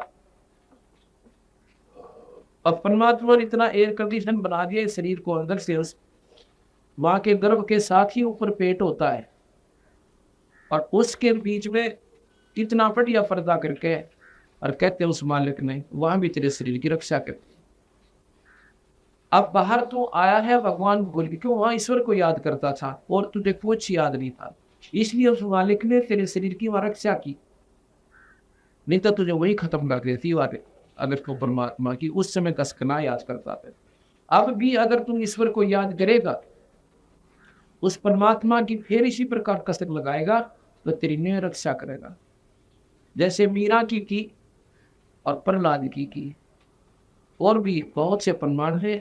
और परमात्मा ने इतना एयर कंडीशन बना दिया इस शरीर को अंदर से, उस माँ के गर्भ के साथ ही ऊपर पेट होता है और उसके बीच में इतना बढ़िया पर्दा करके, और कहते हैं उस मालिक ने वहां भी तेरे शरीर की रक्षा कर। अब बाहर तो आया है भगवान बोल के, क्यों वहां ईश्वर को याद करता था और तुझे कुछ याद नहीं था, इसलिए उस मालिक ने तेरे शरीर की वहां रक्षा की, नहीं तो तुझे वही खत्म कर देती वाले अगर तो परमात्मा की उस समय कसकना याद करता था। अब भी अगर तुम ईश्वर को याद करेगा, उस परमात्मा की फिर इसी प्रकार कसक लगाएगा तो तेरी न्याय रक्षा करेगा। जैसे मीरा की और प्रहलाद की और भी बहुत से प्रमाण है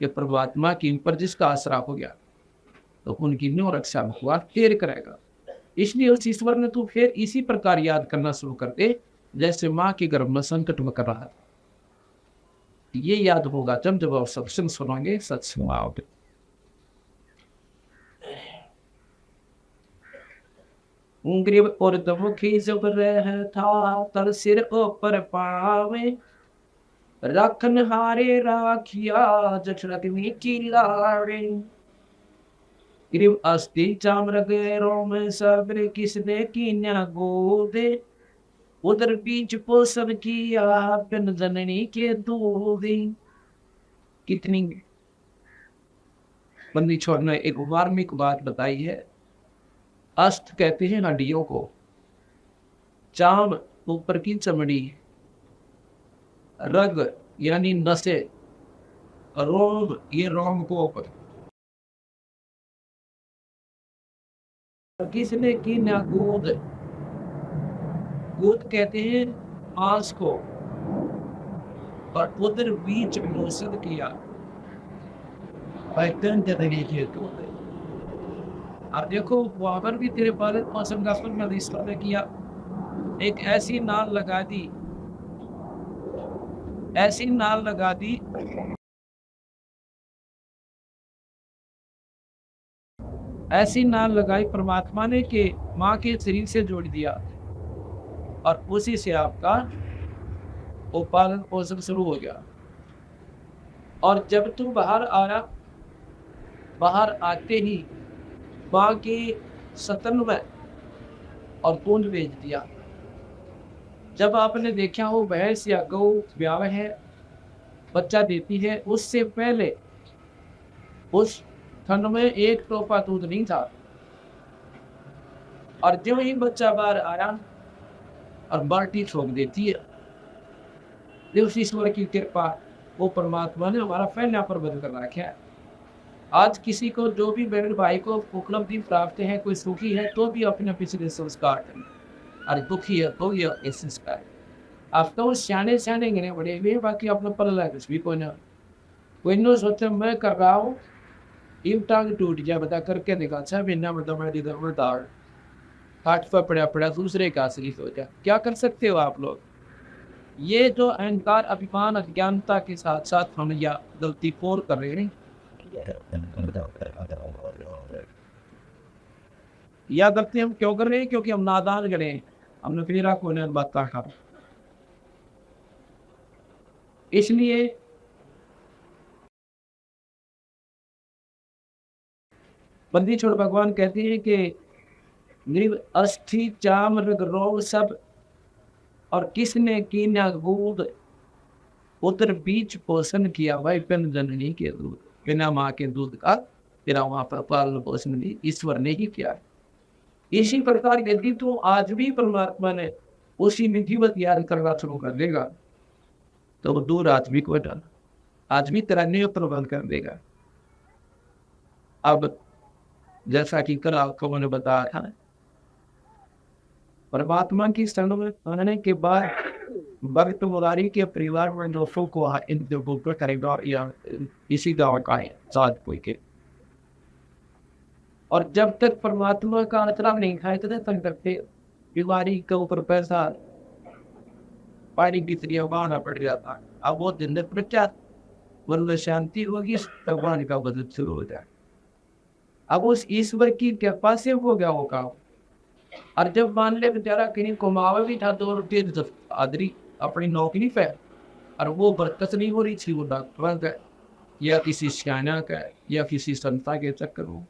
कि परमात्मा की ऊपर जिसका आसरा हो गया तो उनकी न्याय रक्षा भगवान फिर करेगा। इसलिए उस ईश्वर ने तू फिर इसी प्रकार याद करना शुरू कर दे जैसे माँ के गर्भ में संकट में कर रहा है। ये याद होगा जब आप सत्संग सुनाएंगे, सत्संग आओगे। ग्रीव और दमुखी जब रहता तर सिर ऊपर पावे, रखन हारे राखिया जठरग्नि की लाड़े। ग्रीव अस्थि चाम्र गैरों में सब्र किसने कीन्या गोदे, उधर बीच पोषण किया पिन जननी के दूधे। कितनी बंदी छोड़ ने एक वार्मिक बात बताई है। अस्त कहते हैं हड्डियों को, चाम ऊपर की चमड़ी, रग यानी नसे, रोम ये रोम को ऊपर। किसने की ना गोद, गोद कहते हैं मांस को, और उधर बीच पोषण किया। अब देखो वहां पर भी तेरे पालन मौसम का फल किया, एक ऐसी नाल लगा दी, ऐसी नाल लगा दी, ऐसी नाल लगाई परमात्मा ने कि माँ के शरीर से जोड़ दिया और उसी से आपका वो पालन पोषण शुरू हो गया। और जब तू बाहर आया, बाहर आते ही माँ के सतन में और दूध बेच दिया। जब आपने देखा हो भैंस या गौ ब्याह है, बच्चा देती है, उससे पहले उस ठंड में एक टोपा दूध नहीं था, और जो ही बच्चा बाहर आया और बाल्टी ठोक देती है। उस ईश्वर की कृपा, वो परमात्मा ने हमारा फैलना प्रबंध कर रखा है। आज किसी को जो भी बहन भाई को उपलब्धि प्राप्त है, कोई सुखी है तो भी अपने पिछले संस्कार करें, और दुखी है तो ये इस संस्कार। आप तो सियाने सियाने गिने बड़े हुए, बाकी अपना पल कुछ भी कोई ना, कोई नो सोचे मैं कर रहा हूँ, एक टांग टूट जाए बता करके देखा, अच्छा बिना मतलब मैं इधर उधर हाथ पर पड़ा पड़ा दूसरे का असली सोचा, क्या कर सकते हो आप लोग। ये जो अहंकार अभिमान अज्ञानता के साथ साथ हम या गलती और कर रहे हैं, या गलती हम क्यों कर रहे हैं, क्योंकि हम नादान गए हैं, हमने फिर को बात कहा। इसलिए बंदी छोड़ भगवान कहते हैं कि ग्रीव अस्थि चाम रग रोग सब, और किसने कीन्या गोद, उधर बीच पोषण किया भाई पिन जननी के दूध, बिना माँ के दूध का तेरा वहां पर पालन पोषण भी ईश्वर ने ही किया। इसी प्रकार यदि तू आज भी परमात्मा ने उसी विधिवत याद करना शुरू कर देगा तो वो दूर आज भी को आज भी तेरा नियत प्रबंध कर देगा। अब जैसा कि कल आपको मैंने बताया था, परमात्मा की शरण में आने के बाद भक्त मुरारी के परिवार में दोस्तों को करेगा या इसी गाँव का है साथ कोई के, और जब तक परमात्मा का अनुग्रह नहीं खाए तब तक करते बीमारी के ऊपर पैसा पानी की तरह बहाना पड़ जाता है। अब वो दिन प्रचार वरना शांति होगी, भगवान का बदल शुरू हो जाए। अब उस ईश्वर की कृपा से हो गया वो काम। और जब मान ले बेचारा कहीं कमावा भी था 2 रुपये आदरी अपनी नौकरी पे, और वो बरकत नहीं हो रही थी, वो डॉक्टर का या किसी सियाना का या किसी संस्था के चक्कर में।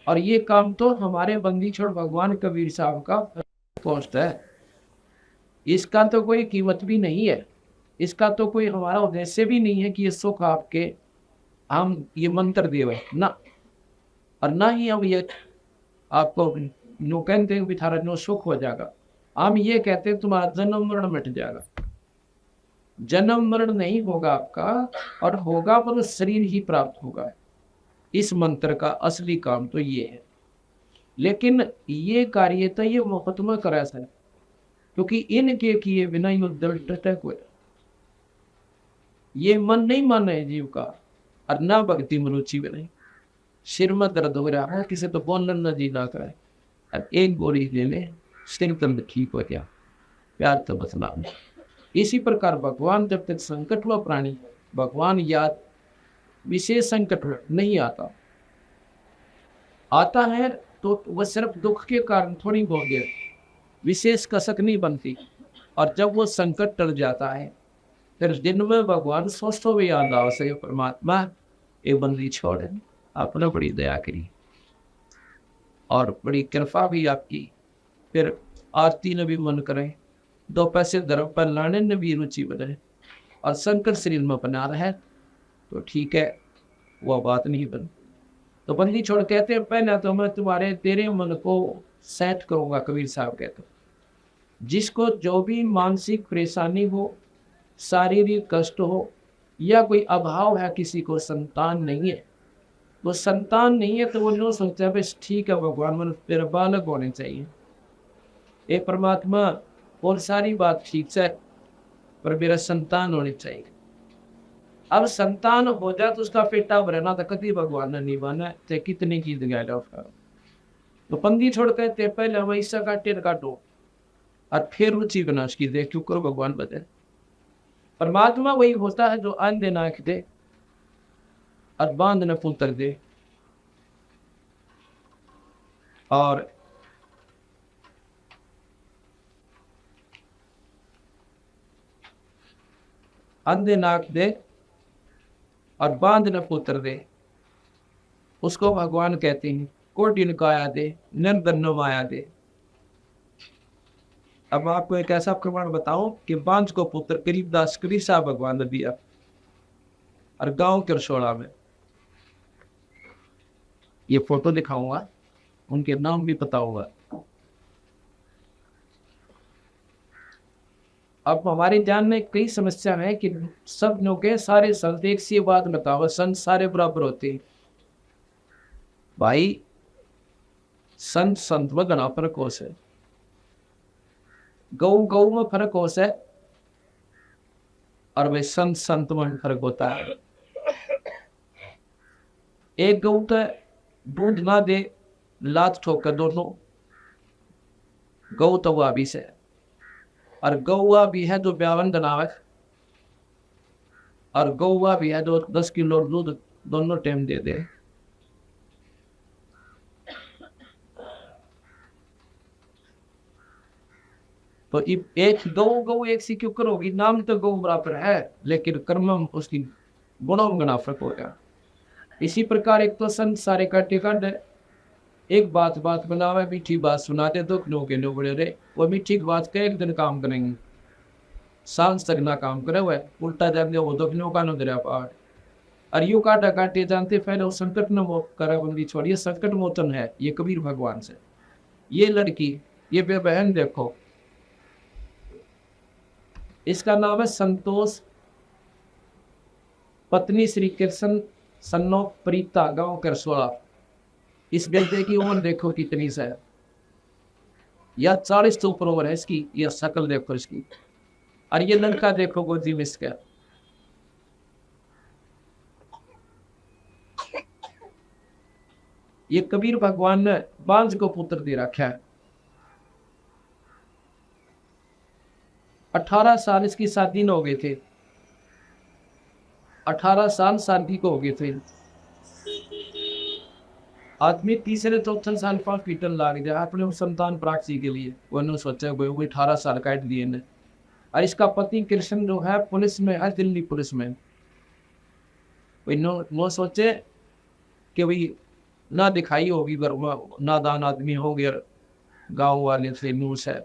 और ये काम तो हमारे बंदी छोड़ भगवान कबीर साहब का पोस्ट है। इसका तो कोई कीमत भी नहीं है, इसका तो कोई हमारा उद्देश्य भी नहीं है कि ये सुख आपके हम ये मंत्र देवे ना, और ना ही हम ये आपको नो कहते हैं थारा नो सुख हो जाएगा। हम ये कहते हैं तुम्हारा जन्म मरण मिट जाएगा। जन्म मरण नहीं होगा आपका, और होगा पर शरीर ही प्राप्त होगा। इस मंत्र का असली काम तो ये है। लेकिन ये कार्य तो ये मुफ्त में करा सर, क्योंकि इनके किए बिना ही ये मन नहीं माना है जीव का, और ना भक्ति में रुचि में नहीं। सिर में दर्द हो रहा है, किसी तो बोलन न जी ना करे, अब एक गोली ले ले सिर दर्द ठीक हो गया, प्यार तो बसना। इसी प्रकार भगवान जब तक संकट हुआ प्राणी, भगवान याद विशेष संकट नहीं आता, आता है तो वह सिर्फ दुख के कारण थोड़ी बहुत देर विशेष कसक नहीं बनती। और जब वो संकट टल जाता है फिर दिन में भगवान सोचते हुए याद आओ से परमात्मा एक बंदी छोड़े, आपने बड़ी दया करी और बड़ी कृपा भी आपकी। फिर आरती ने भी मन करे, 2 पैसे धर्म पर लाने ने भी रुचि बने, और संकट शरीर में बना रहे तो ठीक है, वह बात नहीं बन। तो बंदी छोड़ कहते हैं पहले तो मैं तुम्हारे तेरे मन को सेट करूंगा। कबीर साहब कहते जिसको जो भी मानसिक परेशानी हो, शारीरिक कष्ट हो, या कोई अभाव है, किसी को संतान नहीं है, वो संतान नहीं है तो वो नो सोचता है बस ठीक है भगवान मन तेरा बालक होने चाहिए। ए परमात्मा और सारी बात ठीक है पर मेरा संतान होनी चाहिए। अब संतान हो जाए तो उसका पेटा भरना तो कभी भगवान ने नहीं माना, चाहे कितने की जगह उसका। तो पंदी छोड़ कहते पहले वैसा काटे काटो और फिर रुचि बना उसकी दे, क्यों करो भगवान बदले। परमात्मा वही होता है जो अंधे नाक दे और बांध न पुत्र दे, और अंधे नाक दे और बांध न पुत्र दे, उसको भगवान कहते हैं। कोटिन काया दे, निर्धन माया दे। अब आपको एक ऐसा प्रमाण बताऊं कि बांझ को पुत्र गरीबदास कबीर साहब भगवान ने दिया, और गांव के रसोड़ा में ये फोटो दिखाऊंगा, उनके नाम भी पता होगा। अब हमारे जान में कई समस्या है कि सब लोग के सारे संत एक सी बात बताओ, संत सारे बराबर होते हैं। भाई संत संत में घना फर्क हो से, गौ गौ में फर्क हो से, और भाई संत संत में फर्क होता है। एक गौ तो दूध ना दे लात ठोकर दोनों, गौ तो वह भी से, और गौवा भी है जो 52 बनावे, और गौवा भी है जो 10 किलो दूध दोनों टाइम दे दे। तो एक गौ एक सी क्यों करोगी, नाम तो गौ बराबर है लेकिन कर्म उसकी गुणों में फर्क हो गया। इसी प्रकार एक तो संत सारे काटे काट, एक बात बनावे, मीठी बात सुनाते दुख नो के नो बड़े रहे, वो मीठी बात का एक दिन काम करेंगे, सांस तक ना काम करे हुए उल्टा जाते वो दुख नो का नो दरिया पहाड़। और यू काटा काटे जानते पहले वो संकट न वो करा बंदी छोड़िए, संकट मोचन है ये कबीर भगवान से। ये लड़की ये बहन देखो, इसका नाम है संतोष, पत्नी श्री कृष्ण सन्नो प्रीता, गांव करसोड़ा। इस बेटे की उम्र देखो कितनी सा है, या 40 तो ऊपर है इसकी, यह शकल देखो इसकी। और ये लड़का देखो गोदी में इसका, ये कबीर भगवान ने बांझ को पुत्र दे रखा है। 18 साल इसकी शादी न हो गए थे, 18 साल शादी को हो गए थे। आदमी तीसरे चौथे साल हॉस्पिटल लाग जाए अपने संतान प्राप्ति के लिए। उन्होंने सोचा वो 18 साल काट दिए ने। और इसका पति कृष्ण जो है पुलिस में है, दिल्ली पुलिस में। वो सोचे कि भाई ना दिखाई होगी, नादान आदमी हो गया, गांव वाले से न्यूज है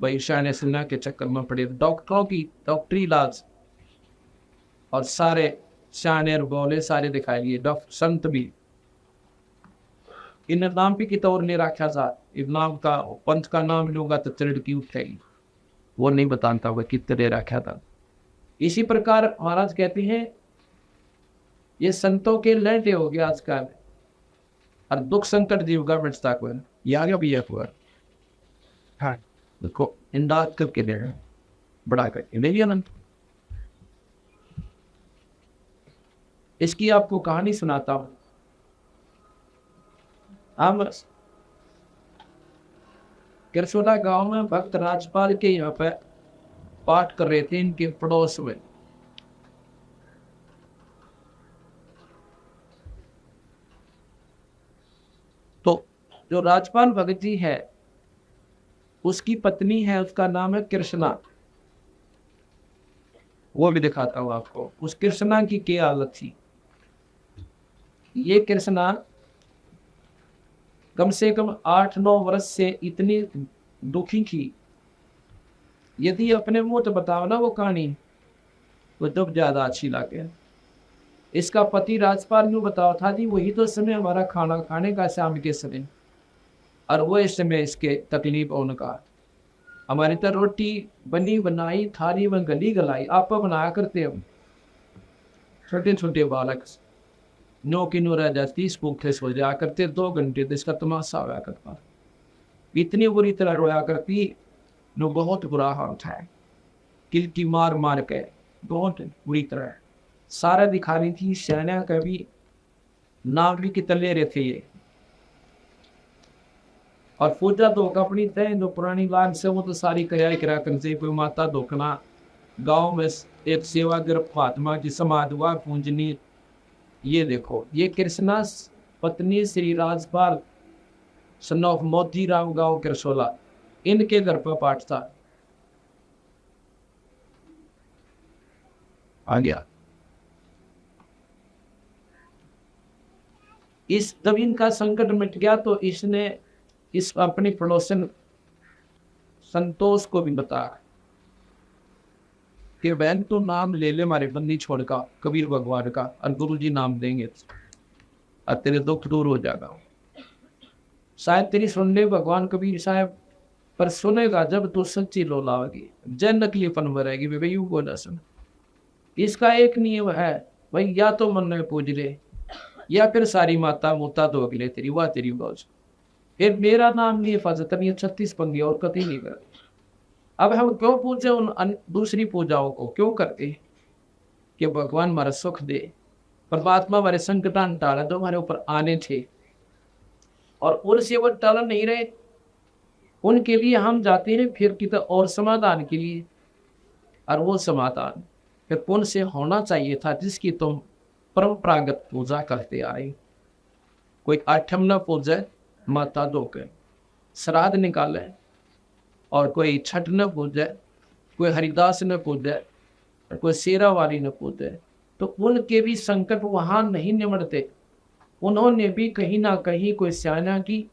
भाई शान सिन्हा के चक्कर में पड़े। डॉक्टरों की डॉक्टरी इलाज और सारे शान बोले सारे दिखाई लिए। डॉक्टर संत भी इन नाम भी की तौर ले रखा था। इस नाम का पंथ का नाम लूंगा तो चिड़की उठेगी, वो नहीं बताता हुआ कितने रखा था। इसी प्रकार महाराज कहते हैं ये संतों के लड़ते हो गया आजकल, और दुख संकट जीव गवर्नमेंट तक हुआ ये आ गया भी हुआ। हाँ देखो इंदाज करके दे बड़ा करके ले लिया। इसकी आपको कहानी सुनाता हूं। हम किरसोला गांव में भक्त राजपाल के यहाँ पे पाठ कर रहे थे, इनके पड़ोस में। तो जो राजपाल भगत जी है उसकी पत्नी है, उसका नाम है कृष्णा। वो भी दिखाता हूं आपको उस कृष्णा की क्या हालत थी। ये कृष्णा कम से कम 8-9 वर्ष से इतनी दुखी थी, यदि अपने मुंह तो बताओ ना वो कहानी वो दुख ज्यादा अच्छी लगे। इसका पति राजपाल यूँ बताओ था जी वही तो समय हमारा खाना खाने का शाम के समय, और वो इस समय इसके तकलीफ उनका। हमारी तो रोटी बनी बनाई थाली में गली गलाई आप बनाया करते हम, छोटे छोटे बालक 9 की 9 रह जाती भूखे सो जाया करते, 2 घंटे तो इसका तमाशा होया करता। इतनी बुरी तरह रोया करती नो, बहुत बुरा हाल था। किलकी मार मार के बहुत बुरी तरह सारा दिखा रही थी। सेना का भी नाम भी कितने रहे थे ये। और पूजा तो अपनी तय जो पुरानी लाग से वो तो सारी करा कर कोई माता धोखना। गांव में एक सेवा ग्रप महात्मा की समाज हुआ पूंजनी। ये देखो ये कृष्णा पत्नी श्री राजपाल सन ऑफ मोती राम गांव किरसोला, इनके घर पर पाठ था। आ गया इस जब इनका संकट मिट गया तो इसने इस अपने पड़ोसन संतोष को भी बताया कि बहन तो नाम ले ले हमारे बंदी छोड़ का कबीर भगवान का, और गुरु जी नाम देंगे और तेरे दुख दूर हो जाएगा। शायद तेरी सुन ले भगवान कबीर साहब, पर सुनेगा जब तू सच्ची लो लाओगी, जन नकलीपन में रहेगी भाई यूं को न सुन। इसका एक नियम है भाई, या तो मन में पूज ले या फिर सारी माता मुता तो अगले तेरी वाह तेरी मौज। फिर मेरा नाम लिए हिफाजत नहीं 36 पंगी और कभी नहीं कर। अब हम क्यों पूजे उन दूसरी पूजाओं को क्यों करते कि भगवान हमारा सुख दे, परमात्मा हमारे संकटान टाला जो हमारे ऊपर आने थे और उनसे वो टाला नहीं रहे, उनके लिए हम जाते हैं फिर की तो और समाधान के लिए। और वो समाधान फिर कौन से होना चाहिए था जिसकी तुम परंपरागत पूजा करते आए। कोई आठम न पूजे माता दो के श्राद्ध निकाले, और कोई छठ न पूजे, कोई हरिदास न पूजे, कोई शेरा वाली न पूजे। तो उनके भी संकट वहाँ नहीं निमटते। उन्होंने भी कहीं ना कहीं कोई स्याना की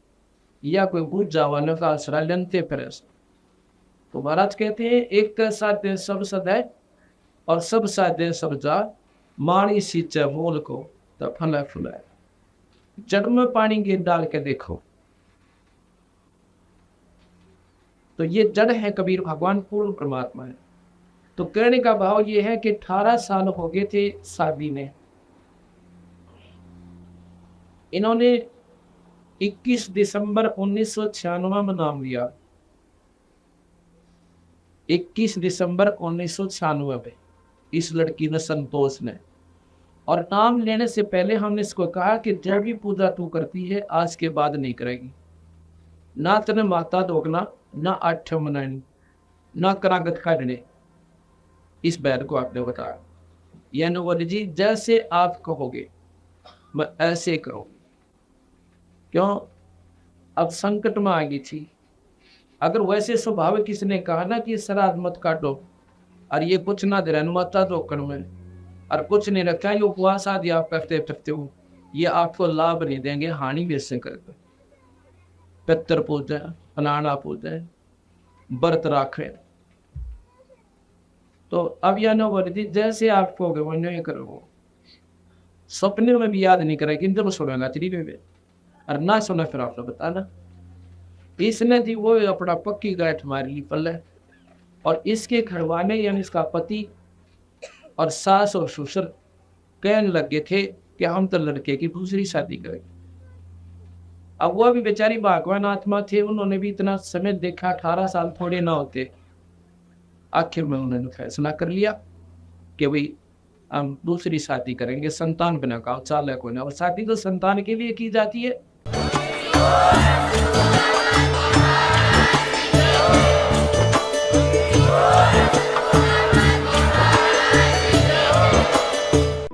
या कोई बुझ जावानों का आश्रय लेते फिर। तो महाराज कहते हैं एक साथ सब सदै और सब साधे सब जा, माणी सींचे मोल को तो फल फुलाए। जड़ में पानी गिर डाल के देखो तो ये जड़ है कबीर भगवान पूर्ण परमात्मा है। तो कहने का भाव ये है कि 18 साल हो गए थे शादी में। इन्होंने 21 दिसंबर 1996 में नाम लिया। 21 दिसंबर 1996 में इस लड़की ने संतोष ने और नाम लेने से पहले हमने इसको कहा कि जब भी पूजा तू करती है आज के बाद नहीं करेगी, ना तेने माता दोगना, ना आठ मनानी, ना करागत काटने। इस बैद को आपने बताया, यानी बोले जी जैसे आप कहोगे मैं ऐसे करो। क्यों? अब संकट में आ गई थी। अगर वैसे स्वभाव किसने कहा ना कि श्राद्ध मत काटो और ये कुछ ना दे रहा माता दोकन में और कुछ नहीं रखा, ये उपवास आदि आप करते हो, ये आपको लाभ नहीं देंगे, हानि भी इससे करेंगे। पितर पूजा, फलाना पूजा, व्रत राखे। तो अब यह न बोली थी जैसे आप कहोगे वो नहीं करो। सपने में भी याद नहीं करेगी, जब सुनेगा तेरी में और ना सुना फिर आपने बताना। इसने थी वो अपना पक्की गांठ मार ली पल्ले, और इसके घरवाले यानी इसका पति और सास और ससुर कहने लगे थे कि हम तो लड़के की दूसरी शादी करेंगे। अब वो भी बेचारी भगवान आत्मा थे, उन्होंने भी इतना समय देखा, 18 साल थोड़े ना होते। आखिर में उन्होंने फैसला कर लिया कि भाई हम दूसरी शादी करेंगे, संतान बिना का चालक होना, और शादी तो संतान के लिए की जाती है।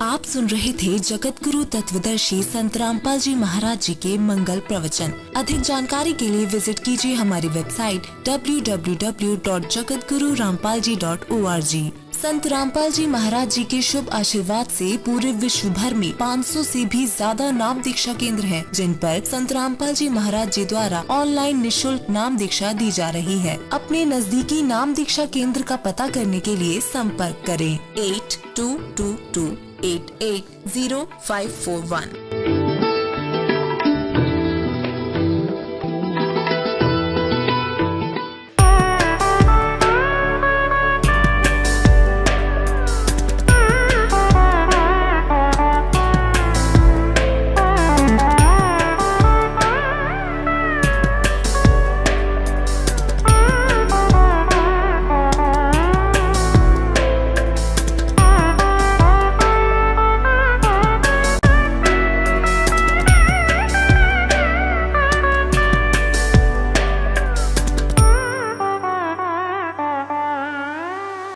आप सुन रहे थे जगत गुरु तत्वदर्शी संत रामपाल जी महाराज जी के मंगल प्रवचन। अधिक जानकारी के लिए विजिट कीजिए हमारी वेबसाइट www.jagatgururampalji.org। संत रामपाल जी महाराज जी के शुभ आशीर्वाद से पूरे विश्व भर में 500 से भी ज्यादा नाम दीक्षा केंद्र हैं, जिन पर संत रामपाल जी महाराज जी द्वारा ऑनलाइन निशुल्क नाम दीक्षा दी जा रही है। अपने नजदीकी नाम दीक्षा केंद्र का पता करने के लिए संपर्क करें 8222880541।